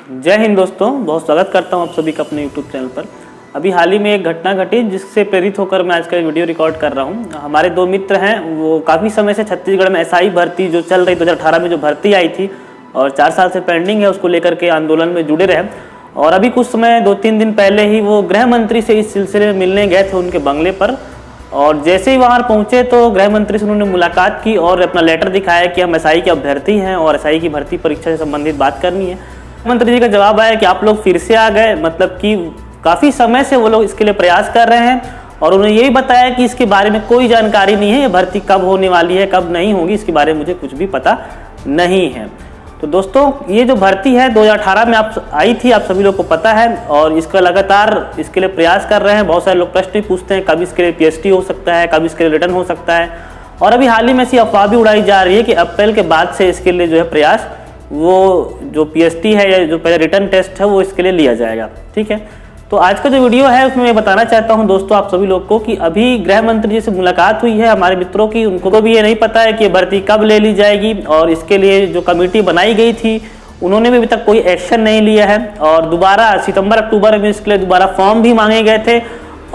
जय हिंद दोस्तों, बहुत स्वागत करता हूं आप सभी का अपने YouTube चैनल पर। अभी हाल ही में एक घटना घटी जिससे प्रेरित होकर मैं आज का वीडियो रिकॉर्ड कर रहा हूं। हमारे दो मित्र हैं, वो काफ़ी समय से छत्तीसगढ़ में एसआई भर्ती जो चल रही 2018 में जो भर्ती आई थी और 4 साल से पेंडिंग है, उसको लेकर के आंदोलन में जुड़े रहे। और अभी कुछ समय 2-3 दिन पहले ही वो गृह मंत्री से इस सिलसिले में मिलने गए थे उनके बंगले पर। और जैसे ही वहाँ पहुँचे तो गृह मंत्री से उन्होंने मुलाकात की और अपना लेटर दिखाया कि हम एसआई के अभ्यर्थी हैं और एसआई की भर्ती परीक्षा से संबंधित बात करनी है। मंत्री जी का जवाब आया कि आप लोग फिर से आ गए, मतलब कि काफ़ी समय से वो लोग इसके लिए प्रयास कर रहे हैं और उन्होंने यही बताया कि इसके बारे में कोई जानकारी नहीं है, ये भर्ती कब होने वाली है कब नहीं होगी इसके बारे में मुझे कुछ भी पता नहीं है। तो दोस्तों, ये जो भर्ती है 2018 में आई थी, आप सभी लोग को पता है और इसका लगातार इसके लिए प्रयास कर रहे हैं। बहुत सारे लोग प्रश्न भी पूछते हैं कब इसके लिए पीएचडी हो सकता है, कब इसके लिए रिटर्न हो सकता है। और अभी हाल ही में ऐसी अफवाह भी उड़ाई जा रही है कि अप्रैल के बाद से इसके लिए जो है प्रयास, वो जो पीएचडी है या जो पहले रिटर्न टेस्ट है वो इसके लिए लिया जाएगा। ठीक है, तो आज का जो वीडियो है उसमें मैं बताना चाहता हूं दोस्तों आप सभी लोग को कि अभी गृह मंत्री जी से मुलाकात हुई है हमारे मित्रों की। उनको भी ये नहीं पता है कि भर्ती कब ले ली जाएगी और इसके लिए जो कमेटी बनाई गई थी उन्होंने भी अभी तक कोई एक्शन नहीं लिया है। और दोबारा सितंबर-अक्टूबर में इसके लिए दोबारा फॉर्म भी मांगे गए थे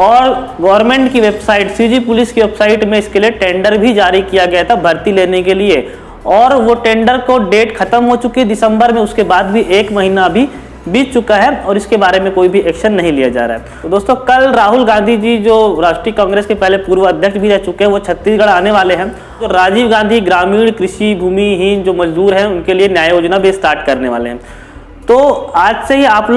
और गवर्नमेंट की वेबसाइट सीजी पुलिस की वेबसाइट में इसके लिए टेंडर भी जारी किया गया था भर्ती लेने के लिए। और वो टेंडर को डेट खत्म हो चुकी है दिसंबर में, उसके बाद भी 1 महीना अभी बीत चुका है और इसके बारे में कोई भी एक्शन नहीं लिया जा रहा है। तो दोस्तों, कल राहुल गांधी जी जो राष्ट्रीय कांग्रेस के पहले पूर्व अध्यक्ष भी रह चुके हैं, वो छत्तीसगढ़ आने वाले हैं। तो राजीव गांधी ग्रामीण कृषि भूमिहीन जो मजदूर हैं उनके लिए न्याय योजना भी स्टार्ट करने वाले हैं। तो आज से ही आप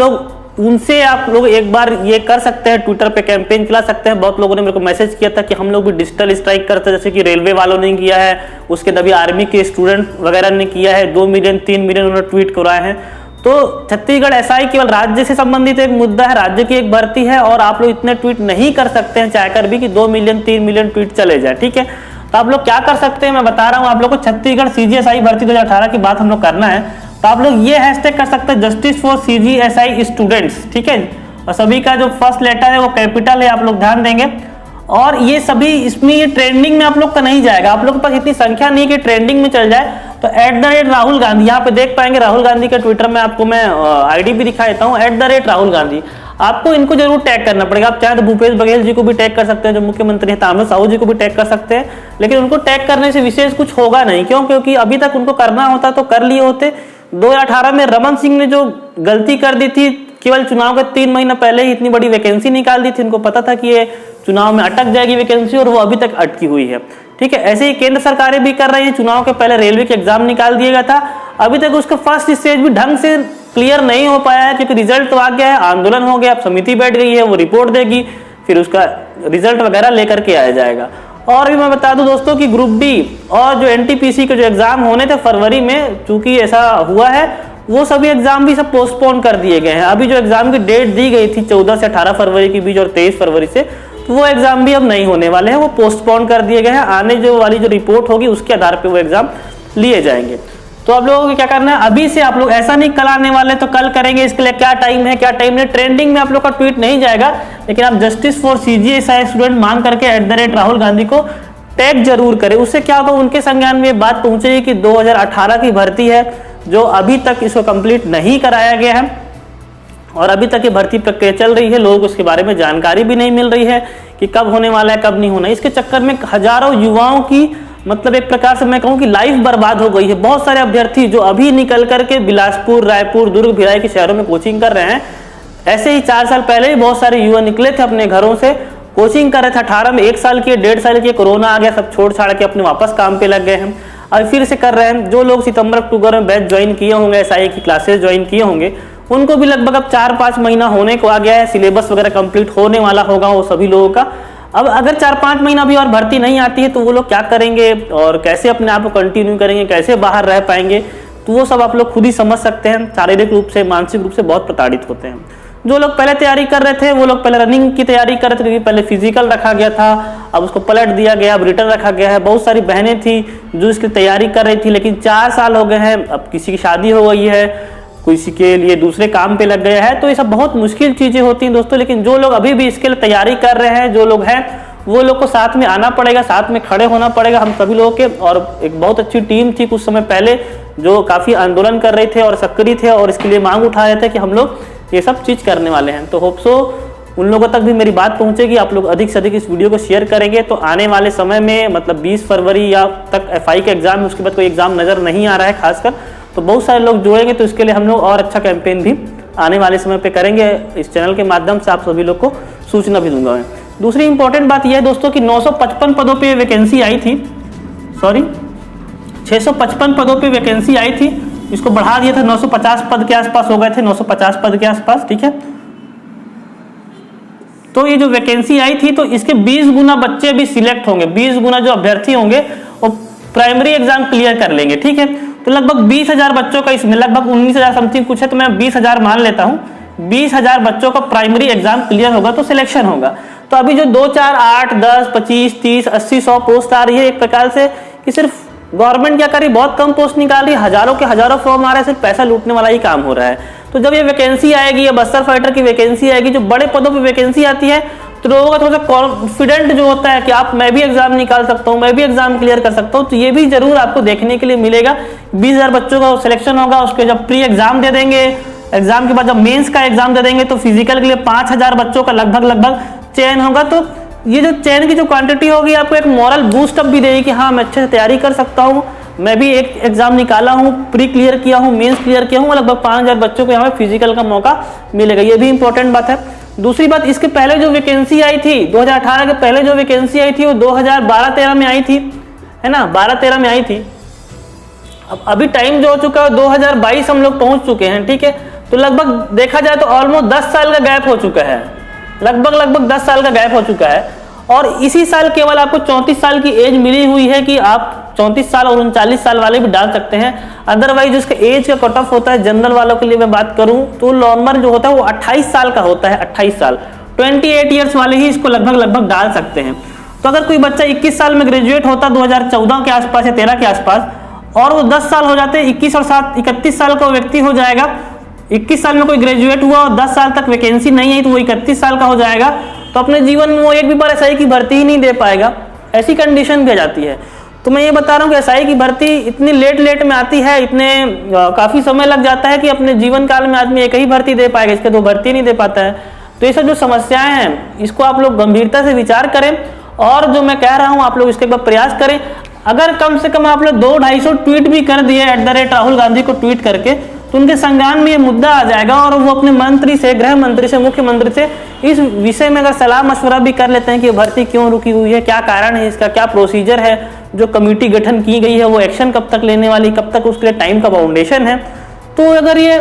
लोग एक बार ये कर सकते हैं, ट्विटर पे कैंपेन चला सकते हैं। बहुत लोगों ने मेरे को मैसेज किया था कि हम लोग भी डिजिटल स्ट्राइक करते हैं, जैसे कि रेलवे वालों ने किया है, उसके अभी आर्मी के स्टूडेंट वगैरह ने किया है। 2 मिलियन 3 मिलियन उन्होंने ट्वीट करवाए हैं। तो छत्तीसगढ़ एसआई केवल राज्य से संबंधित एक मुद्दा है, राज्य की एक भर्ती है और आप लोग इतने ट्वीट नहीं कर सकते हैं चाहकर भी कि 2 मिलियन 3 मिलियन ट्वीट चले जाए। ठीक है, तो आप लोग क्या कर सकते हैं मैं बता रहा हूँ आप लोग को। छत्तीसगढ़ सीजीएसआई भर्ती 2018 की बात हम लोग करना है, तो आप लोग ये हैशटैग कर सकते हैं जस्टिस फॉर सीजीएसआई स्टूडेंट्स। ठीक है, और सभी का जो फर्स्ट लेटर है वो कैपिटल है, आप लोग ध्यान देंगे। और ये सभी इसमें ये ट्रेंडिंग में आप लोग का नहीं जाएगा, आप लोग के पास इतनी संख्या नहीं कि ट्रेंडिंग में चल जाए। तो @राहुल गांधी यहाँ पे देख पाएंगे, राहुल गांधी का ट्विटर में आपको मैं आईडी भी दिखा देता हूँ, @राहुल गांधी। आपको इनको जरूर टैग करना पड़ेगा। आप चाहे तो भूपेश बघेल जी को भी टैग कर सकते हैं जो मुख्यमंत्री हैं, ताम्र साहू जी को भी टैग कर सकते हैं, लेकिन उनको टैग करने से विशेष कुछ होगा नहीं। क्यों? क्योंकि अभी तक उनको करना होता तो कर लिए होते। 2018 में रमन सिंह ने जो गलती कर दी थी, केवल चुनाव के 3 महीने पहले ही इतनी बड़ी वैकेंसी निकाल दी थी। उनको पता था कि ये चुनाव में अटक जाएगी वैकेंसी और वो अभी तक अटकी हुई है। ठीक है, ऐसे ही केंद्र सरकारें भी कर रही हैं। चुनाव के पहले रेलवे के एग्जाम निकाल दिया गया था, अभी तक उसका फर्स्ट स्टेज भी ढंग से क्लियर नहीं हो पाया है क्योंकि रिजल्ट तो आ गया है, आंदोलन हो गया, अब समिति बैठ गई है, वो रिपोर्ट देगी, फिर उसका रिजल्ट वगैरह लेकर के आया जाएगा। और भी मैं बता दूं दोस्तों कि ग्रुप डी और जो एनटीपीसी के जो एग्जाम होने थे फरवरी में, चूंकि ऐसा हुआ है, वो सभी एग्जाम भी सब पोस्टपोन कर दिए गए हैं। अभी जो एग्जाम की डेट दी गई थी 14 से 18 फरवरी के बीच और 23 फरवरी से, तो वो एग्जाम भी अब नहीं होने वाले हैं, वो पोस्टपोन कर दिए गए हैं। आने जो वाली जो रिपोर्ट होगी उसके आधार पे वो एग्जाम लिए जाएंगे। तो आप लोगों को क्या करना है, अभी से आप लोग ऐसा नहीं कल आने वाले तो कल करेंगे, इसके लिए क्या टाइम है क्या टाइम नहीं, ट्रेंडिंग में आप लोग का ट्वीट नहीं जाएगा, लेकिन आप जस्टिस फॉर सीजीएसआई स्टूडेंट मांग करके @राहुल गांधी को टैग जरूर करें। उससे क्या होगा, उनके संज्ञान में ये बात पहुंचेगी कि 2018 की भर्ती है जो अभी तक इसको कंप्लीट नहीं कराया गया है और अभी तक ये भर्ती प्रक्रिया चल रही है। लोगों को इसके बारे में जानकारी भी नहीं मिल रही है कि कब होने वाला है कब नहीं होना। इसके चक्कर में हजारों युवाओं की, मतलब एक प्रकार से मैं कहूँ कि लाइफ बर्बाद हो गई है। बहुत सारे अभ्यर्थी जो अभी निकल करके बिलासपुर, रायपुर, दुर्ग, भिलाई के शहरों में कोचिंग कर रहे हैं, ऐसे ही 4 साल पहले ही बहुत सारे युवा निकले थे अपने घरों से, कोचिंग कर रहे थे। 18 में 1 साल की 1.5 साल की, कोरोना आ गया, सब छोड़ छाड़ के अपने वापस काम पे लग गए हैं। अब फिर से कर रहे हैं। जो लोग सितंबर-अक्टूबर में बैच ज्वाइन किए होंगे, एसआई की क्लासेस ज्वाइन किए होंगे, उनको भी लगभग अब 4-5 महीना होने को आ गया है, सिलेबस वगैरह कंप्लीट होने वाला होगा वो सभी लोगों का। अब अगर 4-5 महीना भी और भर्ती नहीं आती है तो वो लोग क्या करेंगे और कैसे अपने आप को कंटिन्यू करेंगे, कैसे बाहर रह पाएंगे, तो वो सब आप लोग खुद ही समझ सकते हैं। शारीरिक रूप से, मानसिक रूप से बहुत प्रताड़ित होते हैं। जो लोग पहले तैयारी कर रहे थे वो लोग पहले रनिंग की तैयारी कर रहे थे क्योंकि पहले फिजिकल रखा गया था, अब उसको पलट दिया गया, अब रिटर्न रखा गया है। बहुत सारी बहनें थी जो इसकी तैयारी कर रही थी, लेकिन 4 साल हो गए हैं, अब किसी की शादी हो गई है, किसी के लिए दूसरे काम पे लग गया है, तो ये सब बहुत मुश्किल चीजें होती हैं दोस्तों। लेकिन जो लोग अभी भी इसके लिए तैयारी कर रहे हैं, जो लोग हैं, वो लोग को साथ में आना पड़ेगा, साथ में खड़े होना पड़ेगा हम सभी लोगों के। और एक बहुत अच्छी टीम थी कुछ समय पहले जो काफ़ी आंदोलन कर रहे थे और सक्रिय थे और इसके लिए मांग उठा रहे थे कि हम लोग ये सब चीज़ करने वाले हैं। तो होप सो उन लोगों तक भी मेरी बात पहुंचेगी, आप लोग अधिक से अधिक इस वीडियो को शेयर करेंगे तो आने वाले समय में मतलब 20 फरवरी या तक FI का एग्जाम है, उसके बाद कोई एग्जाम नज़र नहीं आ रहा है खासकर, तो बहुत सारे लोग जुड़ेंगे। तो इसके लिए हम लोग और अच्छा कैंपेन भी आने वाले समय पे करेंगे, इस चैनल के माध्यम से आप सभी लोग को सूचना भी दूंगा मैं। दूसरी इंपॉर्टेंट बात यह है दोस्तों कि 955 पदों पे वैकेंसी आई थी, 655 पदों पे वैकेंसी आई थी, इसको बढ़ा दिया था, 950 पद के आसपास हो गए थे, 950 पद के आसपास, ठीक है। तो ये जो वैकेंसी आई थी तो इसके 20 गुना बच्चे भी सिलेक्ट होंगे, 20 गुना जो अभ्यर्थी होंगे वो प्राइमरी एग्जाम क्लियर कर लेंगे, ठीक है। तो लगभग 20,000 बच्चों का, इसमें लगभग 19,000 समथिंग कुछ है, तो मैं 20,000 मान लेता हूँ। 20,000 बच्चों का प्राइमरी एग्जाम क्लियर होगा तो सिलेक्शन होगा। तो अभी जो 2, 4, 8, 10, 25, 30, 80, 100 पोस्ट आ रही है एक प्रकार से कि सिर्फ गवर्नमेंट क्या कर रही है, बहुत कम पोस्ट निकाल रही है, हजारों के हजारों फॉर्म आ रहे हैं, सिर्फ पैसा लूटने वाला ही काम हो रहा है। तो जब ये वैकेंसी आएगी या बस्तर फाइटर की वैकेंसी आएगी, जो बड़े पदों पे वैकेंसी आती है, तो लोगों का थोड़ा सा कॉन्फिडेंट जो होता है कि आप मैं भी एग्जाम निकाल सकता हूँ, मैं भी एग्जाम क्लियर कर सकता हूँ, तो ये भी जरूर आपको देखने के लिए मिलेगा। 20,000 बच्चों का सिलेक्शन होगा, उसके जब प्री एग्जाम दे देंगे, एग्जाम के बाद जब मेंस का एग्जाम दे देंगे तो फिजिकल के लिए 5,000 बच्चों का लगभग चयन होगा। तो ये जो चयन की जो क्वांटिटी होगी आपको एक मॉरल बूस्ट अप भी देगी कि हाँ मैं अच्छे से तैयारी कर सकता हूँ, मैं भी एक एग्जाम निकाला हूँ, प्री क्लियर किया हूँ, मेंस क्लियर किया हूँ, लगभग 5,000 बच्चों को यहाँ फिजिकल का मौका मिलेगा, ये भी इंपॉर्टेंट बात है। दूसरी बात, इसके पहले जो वैकेंसी आई थी 2018 के पहले जो वैकेंसी आई थी वो 2012-13 में आई थी, है ना, 12-13 में आई थी। अब अभी टाइम जो हो चुका है 2022 हम लोग पहुंच चुके हैं, ठीक है। तो लगभग देखा जाए तो ऑलमोस्ट 10 साल का गैप हो चुका है, लगभग 10 साल का गैप हो चुका है। और इसी साल केवल आपको 34 साल की एज मिली हुई है कि आप 34 साल और 39 साल वाले भी डाल सकते हैं। अदरवाइज जिसका एज का कट ऑफ होता है जनरल वालों के लिए मैं बात करूं तो नॉर्मल जो होता है वो 28 साल का होता है, 28 साल, 28 ईयर्स वाले ही इसको लगभग डाल सकते हैं। तो अगर कोई बच्चा 21 साल में ग्रेजुएट होता 2014 के आसपास या 13 के आसपास, और वो 10 साल हो जाते, 21 और 7 31 साल का व्यक्ति हो जाएगा। 21 साल में कोई ग्रेजुएट हुआ और 10 साल तक वैकेंसी नहीं आई तो वो 31 साल का हो जाएगा। तो अपने जीवन में वो एक भी बार SI की भर्ती ही नहीं दे पाएगा, ऐसी कंडीशन भी आ जाती है। तो मैं ये बता रहा हूँ कि SI की भर्ती इतनी लेट में आती है, इतने काफ़ी समय लग जाता है कि अपने जीवन काल में आदमी एक ही भर्ती दे पाएगा, इसके 2 भर्ती नहीं दे पाता है। तो ये सब जो समस्याएं हैं इसको आप लोग गंभीरता से विचार करें और जो मैं कह रहा हूँ आप लोग इसके बाद प्रयास करें। अगर कम से कम आप लोग 200-250 ट्वीट भी कर दिए @राहुल गांधी को ट्वीट करके, तो उनके संज्ञान में ये मुद्दा आ जाएगा और वो अपने मंत्री से, गृह मंत्री से, मुख्यमंत्री से इस विषय में अगर सलाह मशवरा भी कर लेते हैं कि भर्ती क्यों रुकी हुई है, क्या कारण है इसका, क्या प्रोसीजर है, जो कमेटी गठन की गई है वो एक्शन कब तक लेने वाली, कब तक उसके लिए टाइम का बाउंडेशन है। तो अगर ये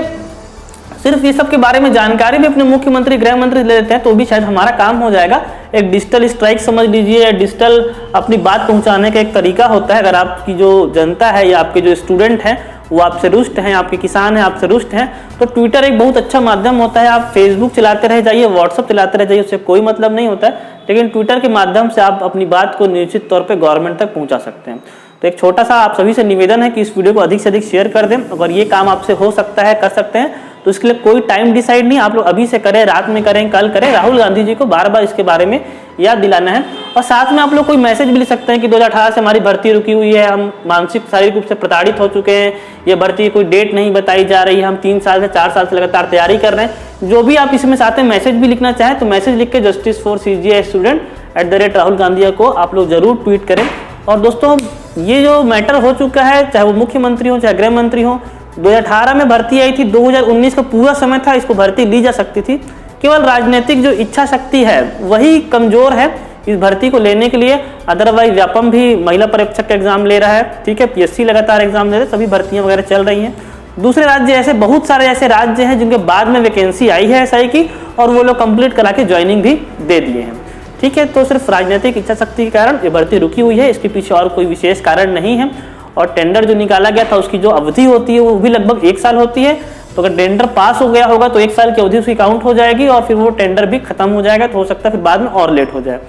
सिर्फ ये सब के बारे में जानकारी भी अपने मुख्यमंत्री, गृह मंत्री ले लेते हैं तो भी शायद हमारा काम हो जाएगा। एक डिजिटल स्ट्राइक समझ लीजिए, डिजिटल अपनी बात पहुंचाने का एक तरीका होता है। अगर आपकी जो जनता है या आपके जो स्टूडेंट हैं वो आपसे रुष्ट हैं, आपके किसान हैं आपसे रुष्ट हैं, तो ट्विटर एक बहुत अच्छा माध्यम होता है। आप फेसबुक चलाते रह जाइए, व्हाट्सअप चलाते रह जाइए, उससे कोई मतलब नहीं होता है, लेकिन ट्विटर के माध्यम से आप अपनी बात को निश्चित तौर पे गवर्नमेंट तक पहुंचा सकते हैं। तो एक छोटा सा आप सभी से निवेदन है कि इस वीडियो को अधिक से अधिक शेयर कर दें। अगर ये काम आपसे हो सकता है, कर सकते हैं, तो इसके लिए कोई टाइम डिसाइड नहीं, आप लोग अभी से करें, रात में करें, कल करें। राहुल गांधी जी को बार बार इसके बारे में याद दिलाना है। और साथ में आप लोग कोई मैसेज भी लिख सकते हैं कि 2018 से हमारी भर्ती रुकी हुई है, हम मानसिक शारीरिक रूप से प्रताड़ित हो चुके हैं, ये भर्ती की कोई डेट नहीं बताई जा रही है, हम 3 साल से 4 साल से लगातार तैयारी कर रहे हैं। जो भी आप इसमें साथ में मैसेज भी लिखना चाहें तो मैसेज लिख के justice for CGI student @Rahul Gandhi को आप लोग जरूर ट्वीट करें। और दोस्तों ये जो मैटर हो चुका है, चाहे वो मुख्यमंत्री हो चाहे गृह मंत्री हो, 2018 में भर्ती आई थी, 2019 का पूरा समय था, इसको भर्ती ली जा सकती थी। केवल राजनीतिक जो इच्छा शक्ति है वही कमजोर है इस भर्ती को लेने के लिए। अदरवाइज व्यापम भी महिला पर्यवेक्षक का एग्जाम ले रहा है, ठीक है, PSC लगातार एग्जाम ले रहे, सभी भर्तियां वगैरह चल रही हैं। दूसरे राज्य ऐसे बहुत सारे ऐसे राज्य हैं जिनके बाद में वैकेंसी आई है SI की और वो लोग कंप्लीट करा के ज्वाइनिंग भी दे दिए हैं, ठीक है। तो सिर्फ राजनीतिक इच्छा शक्ति के कारण ये भर्ती रुकी हुई है, इसके पीछे और कोई विशेष कारण नहीं है। और टेंडर जो निकाला गया था उसकी जो अवधि होती है वो भी लगभग 1 साल होती है। तो अगर टेंडर पास हो गया होगा तो 1 साल की अवधि उसकी काउंट हो जाएगी और फिर वो टेंडर भी खत्म हो जाएगा, तो हो सकता है फिर बाद में और लेट हो जाए।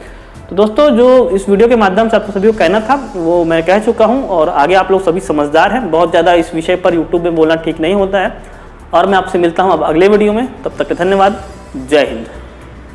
तो दोस्तों जो इस वीडियो के माध्यम से आप सभी को कहना था वो मैं कह चुका हूँ और आगे आप लोग सभी समझदार हैं। बहुत ज़्यादा इस विषय पर यूट्यूब में बोलना ठीक नहीं होता है। और मैं आपसे मिलता हूँ अब अगले वीडियो में, तब तक के धन्यवाद। जय हिंद।